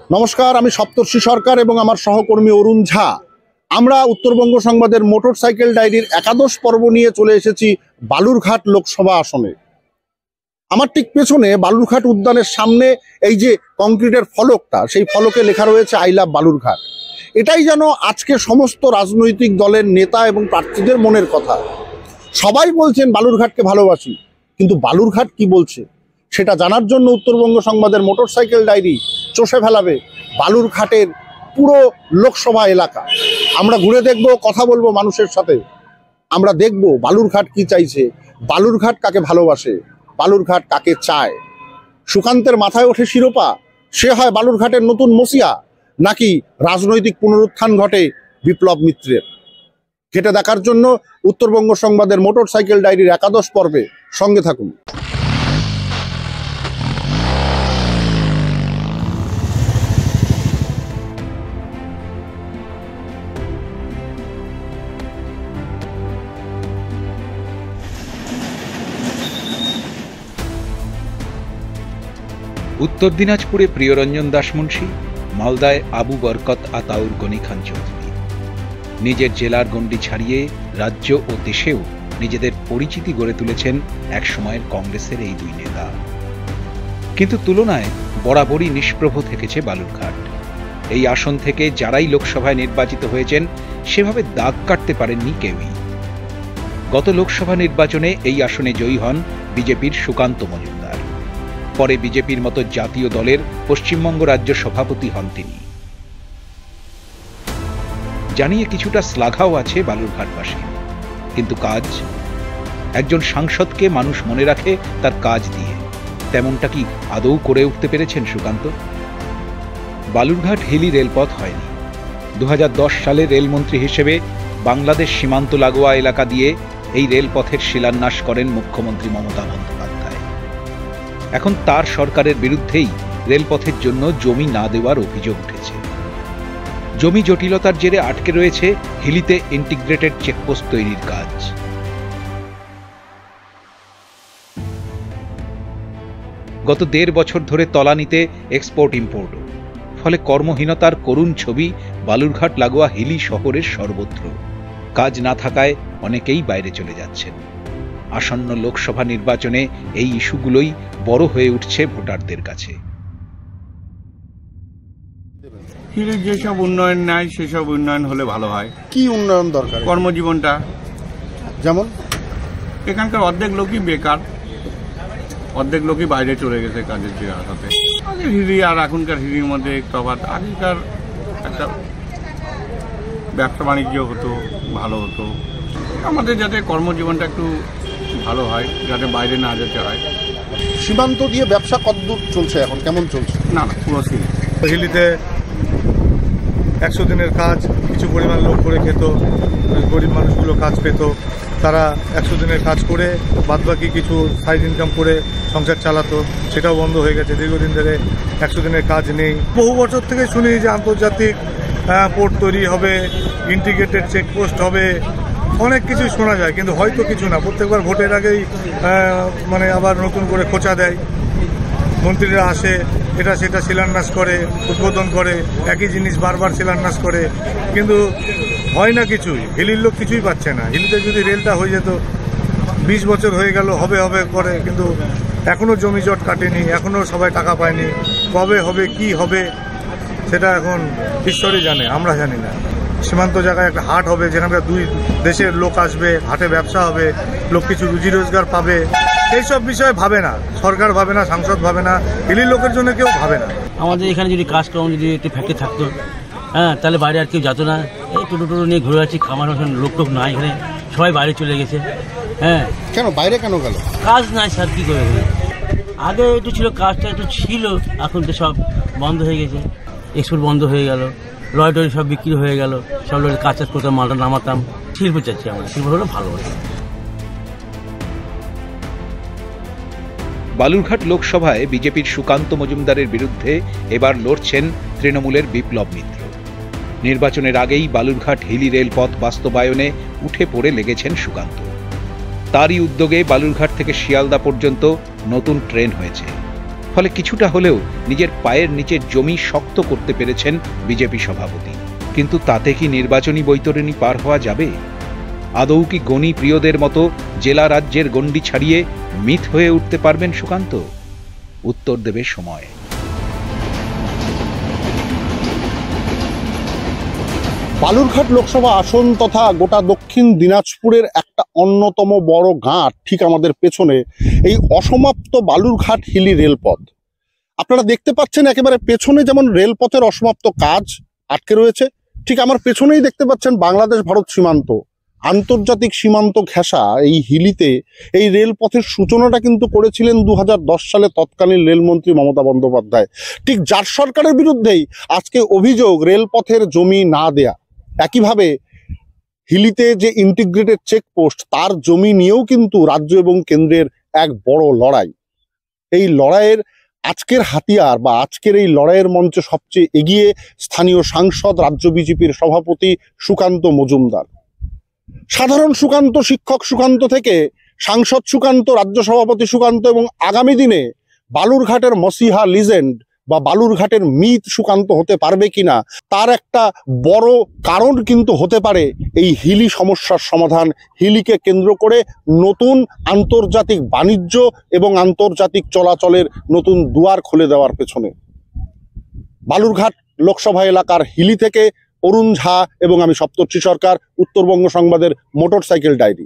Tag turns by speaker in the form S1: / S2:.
S1: নমস্কার, আমি সপ্তর্ষি সরকার এবং আমার সহকর্মী অরুণ ঝা। আমরা উত্তরবঙ্গ সংবাদের মোটরসাইকেল ডায়েরির একাদশ পর্ব নিয়ে চলে এসেছি বালুরঘাট লোকসভা আসনে। আমার ঠিক পেছনে বালুরঘাট উদ্যানের সামনে এই যে কংক্রিটের ফলকটা, সেই ফলকে লেখা রয়েছে আই লাভ বালুরঘাট। এটাই যেন আজকে সমস্ত রাজনৈতিক দলের নেতা এবং প্রার্থীদের মনের কথা। সবাই বলছেন বালুরঘাটকে ভালোবাসি, কিন্তু বালুরঘাট কি বলছে সেটা জানার জন্য উত্তরবঙ্গ সংবাদের মোটরসাইকেল ডায়েরি চষে ফেলাবে বালুরঘাটের পুরো লোকসভা এলাকা। আমরা ঘুরে দেখব, কথা বলবো মানুষের সাথে। আমরা দেখব বালুরঘাট কি চাইছে, বালুরঘাট কাকে ভালোবাসে, বালুরঘাট কাকে চায়। সুকান্তের মাথায় ওঠে শিরোপা, সে হয় বালুরঘাটের নতুন মসিয়া, নাকি রাজনৈতিক পুনরুত্থান ঘটে বিপ্লব মিত্রের। ঘেটে দেখার জন্য উত্তরবঙ্গ সংবাদের মোটরসাইকেল ডায়েরির একাদশ পর্বে সঙ্গে থাকুন।
S2: উত্তর দিনাজপুরে প্রিয়রঞ্জন দাসমুন্সী, মালদায় আবু বরকত আতাউর গনি খান চৌধুরী। নিজের জেলার গণ্ডি ছাড়িয়ে রাজ্য ও দেশেও নিজেদের পরিচিতি গড়ে তুলেছেন এক সময়ের কংগ্রেসের এই দুই নেতা। কিন্তু তুলনায় বরাবরই নিষ্প্রভ থেকেছে বালুরঘাট। এই আসন থেকে যারাই লোকসভায় নির্বাচিত হয়েছেন সেভাবে দাগ কাটতে পারেননি কেউই। গত লোকসভা নির্বাচনে এই আসনে জয়ী হন বিজেপির সুকান্ত মজুমদার। পরে বিজেপির মতো জাতীয় দলের পশ্চিমবঙ্গ রাজ্য সভাপতি হন তিনি। জানিয়ে কিছুটা শ্লাঘাও আছে বালুরঘাটবাসী, কিন্তু কাজ? একজন সাংসদকে মানুষ মনে রাখে তার কাজ দিয়ে, তেমনটা কি আদৌ করে উঠতে পেরেছেন সুকান্ত? বালুরঘাট হিলি রেলপথ হয়নি। 2010 সালে রেলমন্ত্রী হিসেবে বাংলাদেশ সীমান্ত লাগোয়া এলাকা দিয়ে এই রেলপথের শিলান্যাস করেন মুখ্যমন্ত্রী মমতা বন্দ্যোপাধ্যায়। এখন তার সরকারের বিরুদ্ধেই রেলপথের জন্য জমি না দেওয়ার অভিযোগ উঠেছে। জমি জটিলতার জেরে আটকে রয়েছে হিলিতে ইন্টিগ্রেটেড চেকপোস্ট তৈরির কাজ। গত 1.5 বছর ধরে তলানিতে এক্সপোর্ট ইম্পোর্ট, ফলে কর্মহীনতার করুণ ছবি বালুরঘাট লাগোয়া হিলি শহরের সর্বত্র। কাজ না থাকায় অনেকেই বাইরে চলে যাচ্ছেন। আসন্ন লোকসভা নির্বাচনে এই ইস্যুগুলোই বড় হয়ে উঠছে ভোটারদের কাছে।
S3: হিলির যেসব উন্নয়ন নাই সেসব উন্নয়ন হলে ভালো হয়।
S1: কি উন্নয়ন দরকার?
S3: কর্মজীবনটা,
S1: যেমন
S3: এখানকার অর্ধেক লোকই বেকার, অর্ধেক লোকই বাইরে চলে গেছে কাজের জায়গাতে। আগের হিলি আর এখনকার হিলির মধ্যে তফাৎ। আগেকার একটা ব্যবসা বাণিজ্য হতো, ভালো হতো। আমাদের যাতে কর্মজীবনটা একটু ভালো হয়, যাতে বাইরে না যেতে হয়।
S1: সীমান্ত দিয়ে ব্যবসা কতদূর চলছে, এখন কেমন চলছে?
S3: না পুরো
S4: হিলিতে 100 দিনের কাজ কিছু পরিমাণ লোক করে খেত, গরিব মানুষগুলো কাজ পেত। তারা 100 দিনের কাজ করে বাদবাকি কিছু সাইড ইনকাম করে সংসার চালাতো, সেটাও বন্ধ হয়ে গেছে। দীর্ঘদিন ধরে 100 দিনের কাজ নেই। বহু বছর থেকে শুনি যে আন্তর্জাতিক পোর্ট তৈরি হবে, ইন্টিগ্রেটেড চেকপোস্ট হবে, অনেক কিছুই শোনা যায়, কিন্তু হয়তো কিছু না। প্রত্যেকবার ভোটের আগেই আবার নতুন করে খোঁচা দেয়। মন্ত্রীরা আসে, এটা সেটা শিলান্যাস করে, উদ্বোধন করে, একই জিনিস বারবার শিলান্যাস করে, কিন্তু হয় না কিছুই। হিলির লোক কিছুই পাচ্ছে না। হিলিতে যদি রেলটা হয়ে যেত, 20 বছর হয়ে গেল হবে হবে করে, কিন্তু এখনও জমি জট কাটেনি, এখনও সবাই টাকা পায়নি। কবে হবে, কি হবে, সেটা এখন ঈশ্বরই জানে, আমরা জানি না। সীমান্ত জায়গায় একটা হাট হবে, যেখানে দুই দেশের লোক আসবে, হাটে ব্যবসা হবে, লোক কিছু রুজি রোজগার পাবে। এইসব বিষয়ে ভাবে না সরকার, ভাবে না সাংসদ, ভাবে না হিলির লোকের জন্য কেউ ভাবে না।
S5: আমাদের এখানে যদি কাজকর্ম যদি একটু ফ্যাক্টরি থাকতো, তাহলে বাইরে আর কেউ যেত না। এই টোটো নিয়ে ঘুরে যাচ্ছি, খামার লোক টোক নাই এখানে, সবাই বাইরে চলে গেছে।
S1: কেন বাইরে কেন গেল?
S5: কাজ নাই স্যার, কী করে? আগে একটু ছিল, কাজটা একটু ছিল, এখন তো সব বন্ধ হয়ে গেছে। এক্সপোর্ট বন্ধ হয়ে গেল, লরি টরি সব বিক্রি হয়ে গেল, সব লোক কাজ চাষ করতাম, মালটা নামাতাম। শিল্প চাচ্ছি আমরা, শিল্প হলে ভালো হতো।
S2: বালুরঘাট লোকসভায় বিজেপির সুকান্ত মজুমদারের বিরুদ্ধে এবার লড়ছেন তৃণমূলের বিপ্লব মিত্র। নির্বাচনের আগেই বালুরঘাট হিলি রেলপথ বাস্তবায়নে উঠে পড়ে লেগেছেন সুকান্ত। তারই উদ্যোগে বালুরঘাট থেকে শিয়ালদা পর্যন্ত নতুন ট্রেন হয়েছে। ফলে কিছুটা হলেও নিজের পায়ের নিচের জমি শক্ত করতে পেরেছেন বিজেপি সভাপতি। কিন্তু তাতে কি নির্বাচনী বৈতরণী পার হওয়া যাবে? আদৌ কি গণি প্রিয়দের মতো জেলা রাজ্যের গণ্ডি ছাড়িয়ে মিথ হয়ে উঠতে পারবেন সুকান্ত? উত্তর দেবে সময়।
S1: বালুরঘাট লোকসভা আসন তথা গোটা দক্ষিণ দিনাজপুরের একটা অন্যতম বড় গাঁট ঠিক আমাদের পেছনে এই অসমাপ্ত বালুরঘাট হিলি রেলপথ। আপনারা দেখতে পাচ্ছেন একেবারে পেছনে যেমন রেলপথের অসমাপ্ত কাজ আটকে রয়েছে, ঠিক আমার পেছনেই দেখতে পাচ্ছেন বাংলাদেশ ভারত সীমান্ত, আন্তর্জাতিক সীমান্ত ঘেঁষা এই হিলিতে এই রেলপথের সূচনাটা কিন্তু করেছিলেন 2010 সালে তৎকালীন রেলমন্ত্রী মমতা বন্দ্যোপাধ্যায়। ঠিক যার সরকারের বিরুদ্ধেই আজকে অভিযোগ রেলপথের জমি না দেয়া। একইভাবে হিলিতে যে ইন্টিগ্রেটেড চেকপোস্ট তার জমি নিয়েও কিন্তু রাজ্য এবং কেন্দ্রের এক বড় লড়াই। এই লড়াইয়ের আজকের হাতিয়ার বা আজকের এই লড়াইয়ের মঞ্চে সবচেয়ে এগিয়ে স্থানীয় সাংসদ, রাজ্য বিজেপির সভাপতি সুকান্ত মজুমদার। সাধারণ সুকান্ত, শিক্ষক সুকান্ত থেকে সাংসদ সুকান্ত, রাজ্য সভাপতি সুকান্ত এবং আগামী দিনে বালুরঘাটের মসিহা লিজেন্ড বা বালুরঘাটের মিথ সুকান্ত হতে পারবে কিনা তার একটা বড় কারণ কিন্তু হতে পারে এই হিলি সমস্যার সমাধান, হিলিকে কেন্দ্র করে নতুন আন্তর্জাতিক বাণিজ্য এবং আন্তর্জাতিক চলাচলের নতুন দুয়ার খুলে দেওয়ার পেছনে। বালুরঘাট লোকসভা এলাকার হিলি থেকে অরুণ ঝা এবং আমি সপ্তর্ষি সরকার, উত্তরবঙ্গ সংবাদের মোটরসাইকেল ডায়েরি।